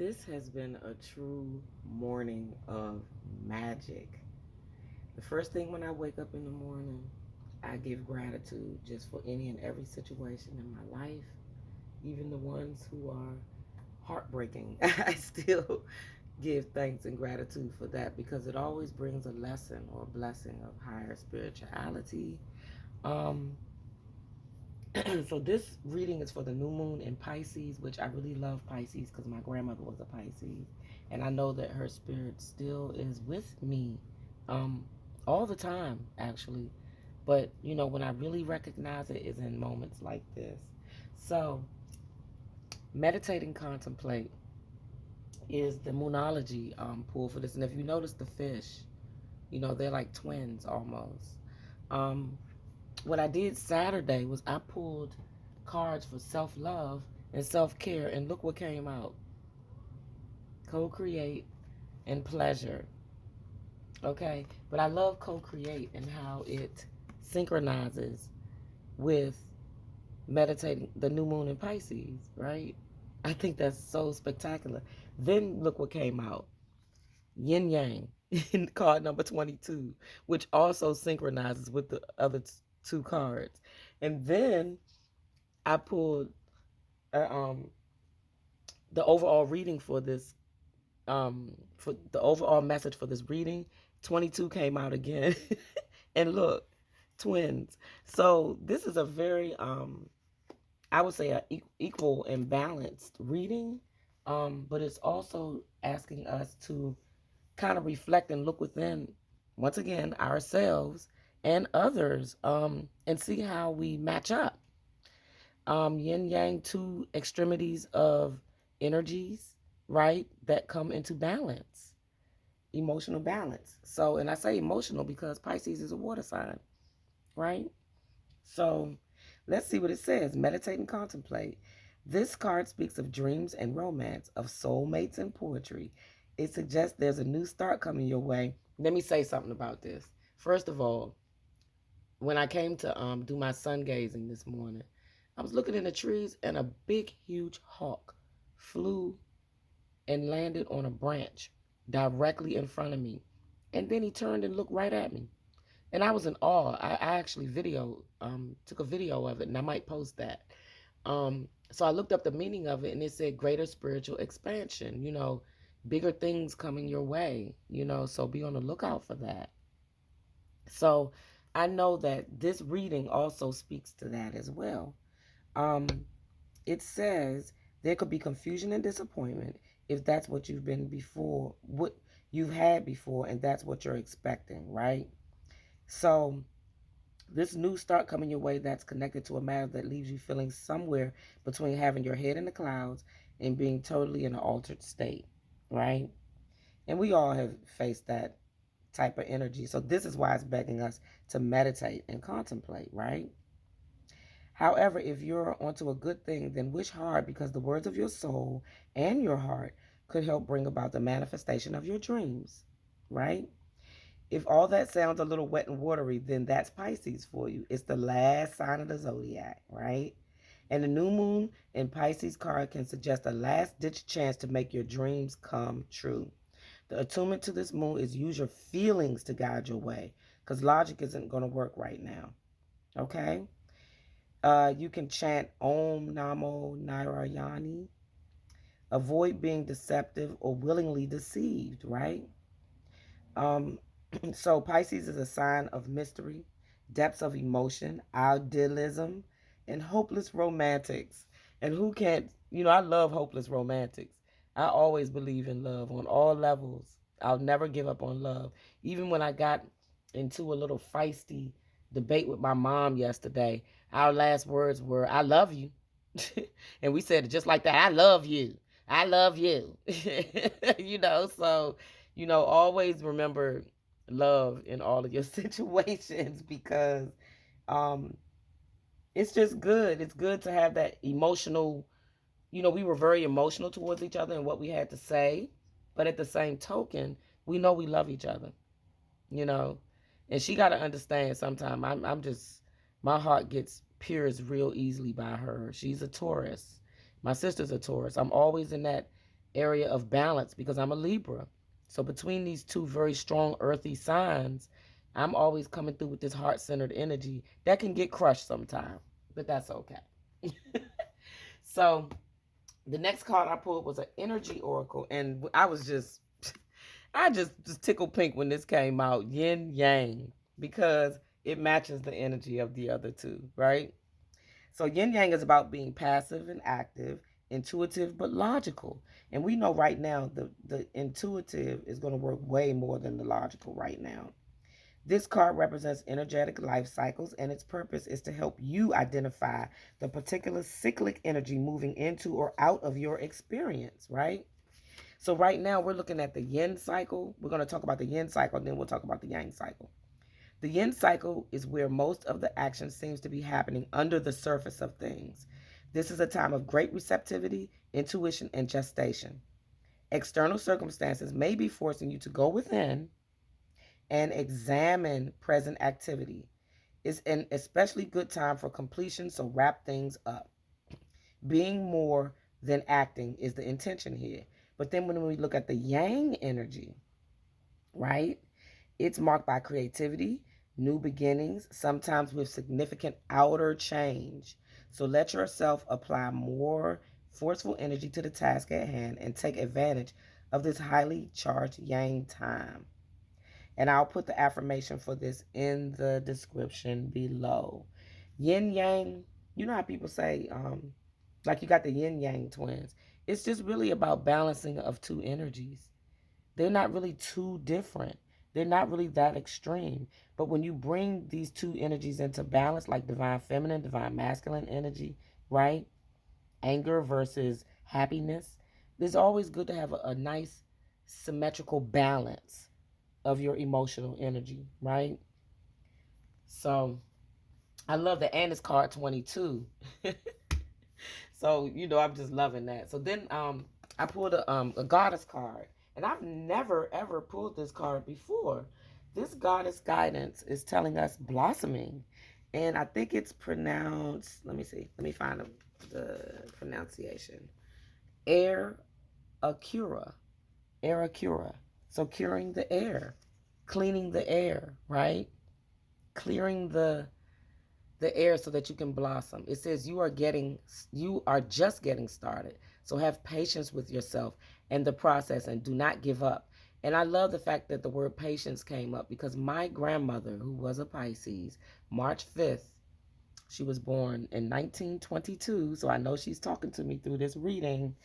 This has been a true morning of magic. The first thing when I wake up in the morning, I give gratitude just for any and every situation in my life, even the ones who are heartbreaking. I still give thanks and gratitude for that because it always brings a lesson or a blessing of higher spirituality. Um, so this reading is for the new moon in Pisces, which I really love Pisces because my grandmother was a Pisces, and I know that her spirit still is with me, um, all the time actually. But when I really recognize it is in moments like this. So meditate and contemplate is the moonology pull for this, and if you notice the fish, they're like twins almost. Um, what I did Saturday was I pulled cards for self-love and self-care, and look what came out. Co-create and pleasure. Okay? But I love co-create and how it synchronizes with meditating the new moon in Pisces, right? I think that's so spectacular. Then look what came out. Yin Yang in card number 22, which also synchronizes with the other two cards. And then I pulled uh, um, the overall reading for the overall message for this reading. 22 came out again. And look, twins. So this is a very, I would say, a equal and balanced reading. But it's also asking us to kind of reflect and look within, once again, ourselves and others, and see how we match up. Yin yang, two extremities of energies, right, that come into balance, emotional balance. So, and I say emotional because Pisces is a water sign, right? So let's see what it says. Meditate and contemplate. This card speaks of dreams and romance, of soulmates and poetry. It suggests there's a new start coming your way. Let me say something about this. First of all, when I came to do my sun gazing this morning, I was looking in the trees and a big, huge hawk flew and landed on a branch directly in front of me. And then he turned and looked right at me. And I was in awe. I actually took a video of it, and I might post that. So I looked up the meaning of it, and it said greater spiritual expansion, bigger things coming your way, so be on the lookout for that. So I know that this reading also speaks to that as well. It says there could be confusion and disappointment if that's what you've been before, what you've had before, and that's what you're expecting, right? So this new start coming your way that's connected to a matter that leaves you feeling somewhere between having your head in the clouds and being totally in an altered state, right? And we all have faced that type of energy. So this is why it's begging us to meditate and contemplate, right? However, if you're onto a good thing, then wish hard because the words of your soul and your heart could help bring about the manifestation of your dreams, right? If all that sounds a little wet and watery, then that's Pisces for you. It's the last sign of the zodiac, right? And the new moon in Pisces card can suggest a last-ditch chance to make your dreams come true. The attunement to this moon is use your feelings to guide your way because logic isn't going to work right now, okay? You can chant Om Namo Narayani. Avoid being deceptive or willingly deceived, right? So Pisces is a sign of mystery, depths of emotion, idealism, and hopeless romantics. And who can't, I love hopeless romantics. I always believe in love on all levels. I'll never give up on love. Even when I got into a little feisty debate with my mom yesterday, our last words were, I love you. And we said it just like that. I love you. I love you. So, always remember love in all of your situations because um it's just good. It's good to have that emotional, we were very emotional towards each other and what we had to say, but at the same token, we know we love each other, you know. And she got to understand sometimes I'm just, my heart gets pierced real easily by her. She's a Taurus. My sister's a Taurus. I'm always in that area of balance because I'm a Libra. So between these two very strong earthy signs, I'm always coming through with this heart-centered energy that can get crushed sometime, but that's okay. So the next card I pulled was an energy oracle, and I just tickled pink when this came out, yin yang, because it matches the energy of the other two, right? So yin yang is about being passive and active, intuitive but logical. And we know right now the intuitive is going to work way more than the logical right now. This card represents energetic life cycles, and its purpose is to help you identify the particular cyclic energy moving into or out of your experience, right? So right now we're looking at the yin cycle. We're going to talk about the yin cycle, and then we'll talk about the yang cycle. The yin cycle is where most of the action seems to be happening under the surface of things. This is a time of great receptivity, intuition, and gestation. External circumstances may be forcing you to go within and examine present activity. It's an especially good time for completion, so wrap things up. Being more than acting is the intention here. But then when we look at the yang energy, right, it's marked by creativity, new beginnings, sometimes with significant outer change. So let yourself apply more forceful energy to the task at hand and take advantage of this highly charged yang time. And I'll put the affirmation for this in the description below. Yin yang, you know how people say, like you got the yin yang twins. It's just really about balancing of two energies. They're not really too different. They're not really that extreme. But when you bring these two energies into balance, like divine feminine, divine masculine energy, right? Anger versus happiness, it's always good to have a nice symmetrical balance of your emotional energy, right? So I love the and it's card 22. So, I'm just loving that. So then I pulled a goddess card. And I've never ever pulled this card before. This goddess guidance is telling us blossoming. And I think it's pronounced, let me see. Let me find the pronunciation. Air Acura. Air Acura. So curing the air, cleaning the air, right? Clearing the air so that you can blossom. It says you are just getting started. So have patience with yourself and the process and do not give up. And I love the fact that the word patience came up because my grandmother, who was a Pisces, March 5th, she was born in 1922. So I know she's talking to me through this reading.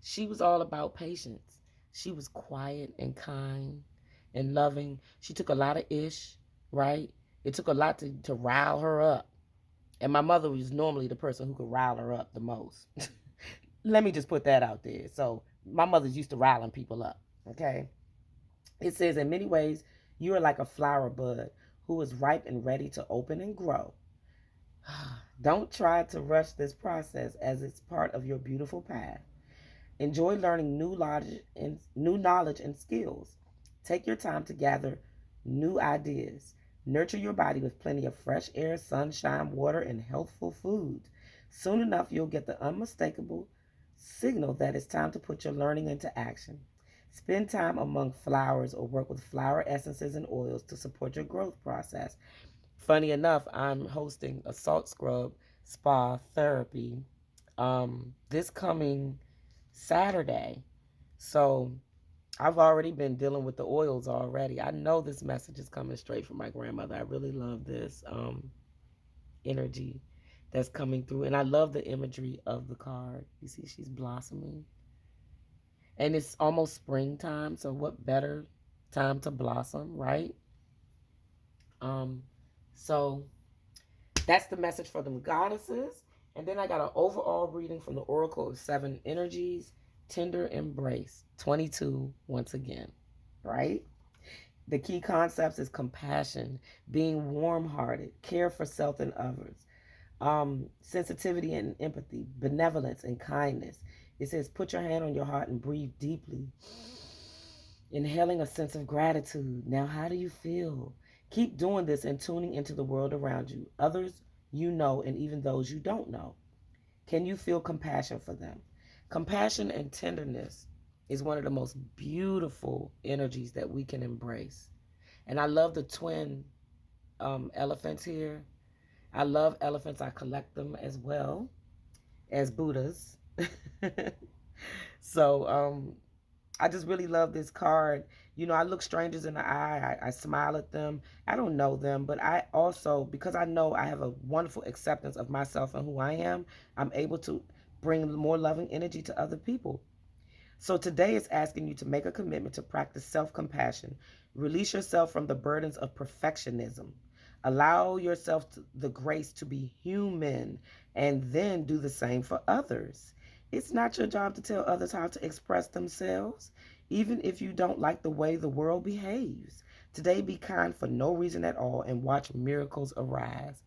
She was all about patience. She was quiet and kind and loving. She took a lot of ish, right? It took a lot to rile her up. And my mother was normally the person who could rile her up the most. Let me just put that out there. So my mother's used to riling people up, okay? It says, in many ways, you are like a flower bud who is ripe and ready to open and grow. Don't try to rush this process as it's part of your beautiful path. Enjoy learning new knowledge and skills. Take your time to gather new ideas. Nurture your body with plenty of fresh air, sunshine, water, and healthful food. Soon enough, you'll get the unmistakable signal that it's time to put your learning into action. Spend time among flowers or work with flower essences and oils to support your growth process. Funny enough, I'm hosting a salt scrub spa therapy this coming Saturday. So I've already been dealing with the oils already. I know this message is coming straight from my grandmother. I really love this energy that's coming through. And I love the imagery of the card. You see, she's blossoming. And it's almost springtime, so what better time to blossom, right? So that's the message for them goddesses. And then I got an overall reading from the Oracle of 7 Energies, Tender Embrace, 22 once again, right? The key concepts is compassion, being warm-hearted, care for self and others, sensitivity and empathy, benevolence and kindness. It says, put your hand on your heart and breathe deeply, inhaling a sense of gratitude. Now, how do you feel? Keep doing this and tuning into the world around you, others you know, and even those you don't know. Can you feel compassion for them? Compassion and tenderness is one of the most beautiful energies that we can embrace. And I love the twin elephants here. I love elephants. I collect them as well as Buddhas. So I just really love this card. You know, I look strangers in the eye. I smile at them. I don't know them, but I also, because I know I have a wonderful acceptance of myself and who I am, I'm able to bring more loving energy to other people. So today is asking you to make a commitment to practice self-compassion. Release yourself from the burdens of perfectionism. Allow yourself the grace to be human and then do the same for others. It's not your job to tell others how to express themselves, even if you don't like the way the world behaves. Today, be kind for no reason at all and watch miracles arise.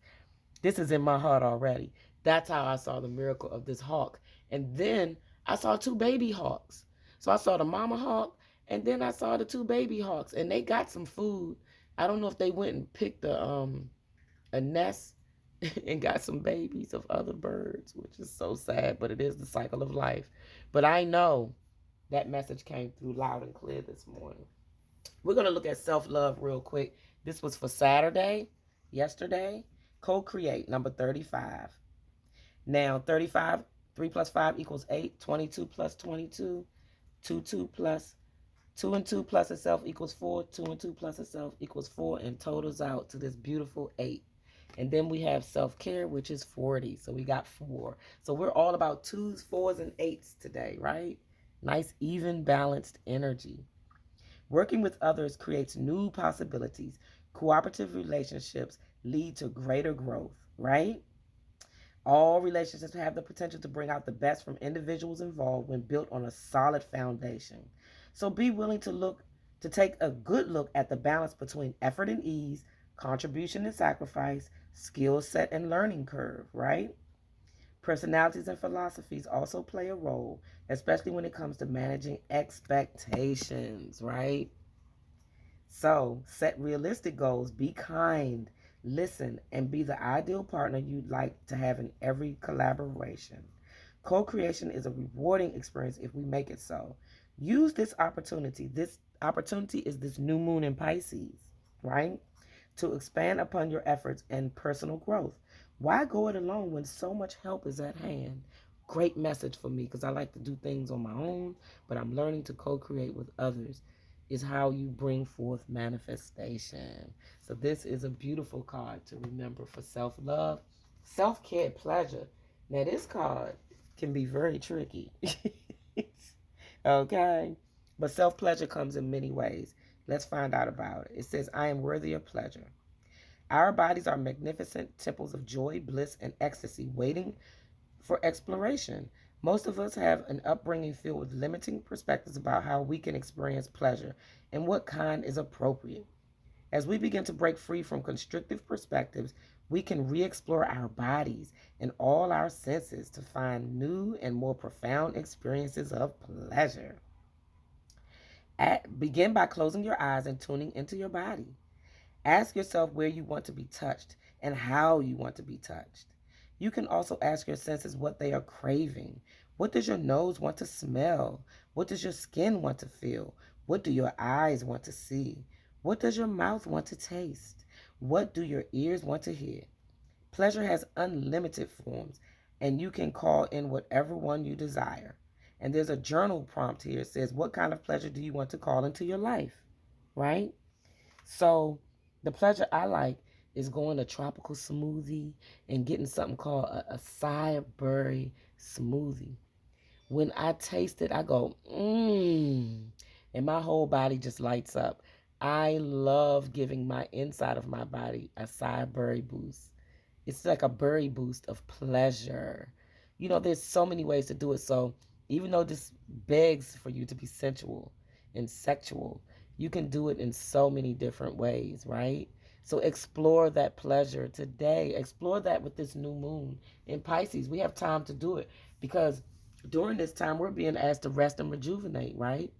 This is in my heart already. That's how I saw the miracle of this hawk. And then I saw two baby hawks. So I saw the mama hawk, and then I saw the two baby hawks, and they got some food. I don't know if they went and picked a nest and got some babies of other birds, which is so sad, but it is the cycle of life. But I know that message came through loud and clear this morning. We're going to look at self-love real quick. This was for Saturday, yesterday. Co-create, number 35. Now, 35, 3 plus 5 equals 8. 22 plus 22. 2 plus 2 and 2 plus itself equals 4. 2 and 2 plus itself equals 4, and totals out to this beautiful 8. And then we have self-care, which is 40. So we got 4. So we're all about 2s, 4s, and 8s today, right? Nice, even, balanced energy. Working with others creates new possibilities. Cooperative relationships lead to greater growth, right? All relationships have the potential to bring out the best from individuals involved when built on a solid foundation. So be willing to take a good look at the balance between effort and ease, contribution and sacrifice, skill set and learning curve, right? Personalities and philosophies also play a role, especially when it comes to managing expectations, right? So set realistic goals, be kind, listen, and be the ideal partner you'd like to have in every collaboration. Co-creation is a rewarding experience if we make it so. Use this opportunity. This opportunity is this new moon in Pisces, right? To expand upon your efforts and personal growth. Why go it alone when so much help is at hand? Great message for me, because I like to do things on my own, but I'm learning to co-create with others. Is how you bring forth manifestation. So this is a beautiful card to remember for self-love, self-care, pleasure. Now this card can be very tricky. Okay? But self-pleasure comes in many ways. Let's find out about it. It says, I am worthy of pleasure. Our bodies are magnificent temples of joy, bliss, and ecstasy waiting for exploration. Most of us have an upbringing filled with limiting perspectives about how we can experience pleasure and what kind is appropriate. As we begin to break free from constrictive perspectives, we can re-explore our bodies and all our senses to find new and more profound experiences of pleasure. Begin by closing your eyes and tuning into your body. Ask yourself where you want to be touched and how you want to be touched. You can also ask your senses what they are craving. What does your nose want to smell? What does your skin want to feel? What do your eyes want to see? What does your mouth want to taste? What do your ears want to hear? Pleasure has unlimited forms, and you can call in whatever one you desire. And there's a journal prompt here that says, what kind of pleasure do you want to call into your life? Right? So the pleasure I like is going to tropical smoothie and getting something called a acai berry smoothie. When I taste it, I go, and my whole body just lights up. I love giving my inside of my body a acai berry boost. It's like a berry boost of pleasure. You know, there's so many ways to do it. So even though this begs for you to be sensual and sexual, you can do it in so many different ways, right? So explore that pleasure today. Explore that with this new moon in Pisces. We have time to do it because during this time we're being asked to rest and rejuvenate, right?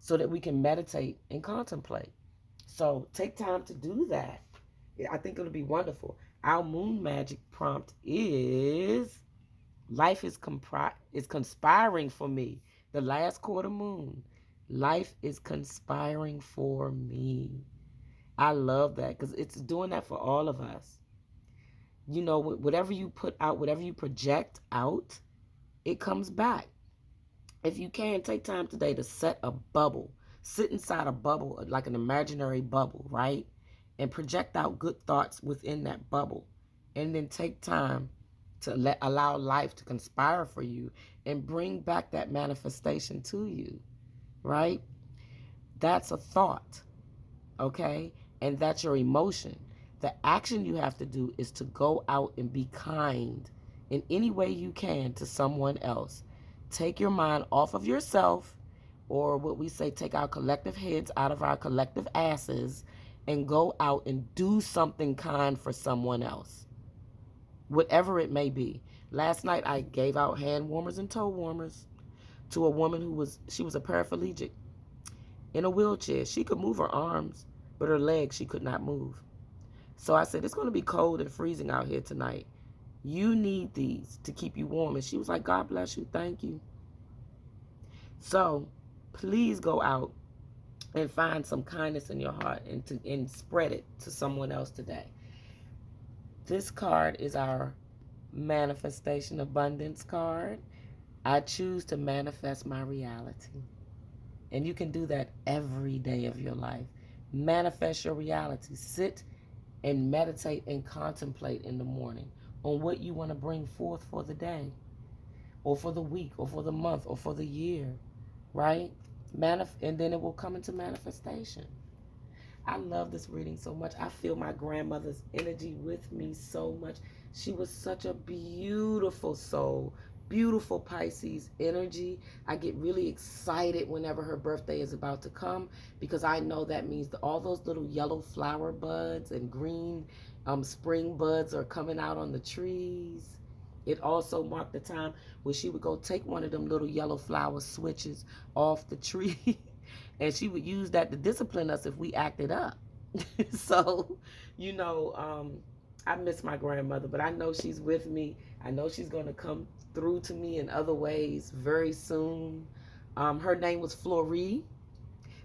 So that we can meditate and contemplate. So take time to do that. I think it'll be wonderful. Our moon magic prompt is Life is conspiring for me. The last quarter moon. Life is conspiring for me. I love that because it's doing that for all of us. You know, whatever you put out, whatever you project out, it comes back. If you can, take time today to set a bubble. Sit inside a bubble, like an imaginary bubble, right? And project out good thoughts within that bubble. And then take time to allow life to conspire for you and bring back that manifestation to you, right? That's a thought, okay? And that's your emotion. The action you have to do is to go out and be kind in any way you can to someone else. Take your mind off of yourself, or what we say, take our collective heads out of our collective asses, and go out and do something kind for someone else, whatever it may be. Last night I gave out hand warmers and toe warmers to a woman who was a paraplegic in a wheelchair. She could move her arms, but her legs she could not move. So I said, it's going to be cold and freezing out here tonight. You need these to keep you warm. And she was like, God bless you. Thank you. So please go out and find some kindness in your heart and spread it to someone else today. This card is our manifestation abundance card. I choose to manifest my reality. And you can do that every day of your life. Manifest your reality. Sit and meditate and contemplate in the morning on what you want to bring forth for the day, or for the week, or for the month, or for the year, right? And then it will come into manifestation. I love this reading so much. I feel my grandmother's energy with me so much. She was such a beautiful soul, beautiful Pisces energy. I get really excited whenever her birthday is about to come, because I know that means that all those little yellow flower buds and green spring buds are coming out on the trees. It also marked the time when she would go take one of them little yellow flower switches off the tree and she would use that to discipline us if we acted up. So, you know, I miss my grandmother, but I know she's with me. I know she's going to come through to me in other ways very soon. Her name was Florie.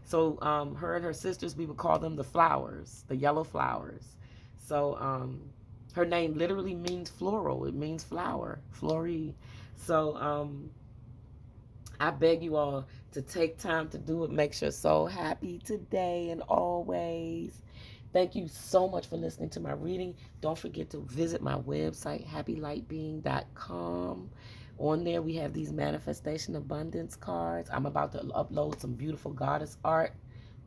So her and her sisters, we would call them the flowers, the yellow flowers. So her name literally means floral. It means flower, Florie. So I beg you all to take time to do what makes your soul happy today and always. Thank you so much for listening to my reading. Don't forget to visit my website, happylightbeing.com. On there, we have these manifestation abundance cards. I'm about to upload some beautiful goddess art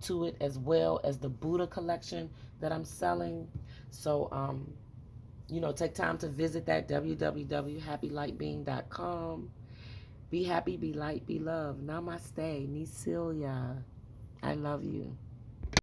to it, as well as the Buddha collection that I'm selling. So, you know, take time to visit that, www.happylightbeing.com. Be happy, be light, be loved. Namaste, Nisilia. I love you.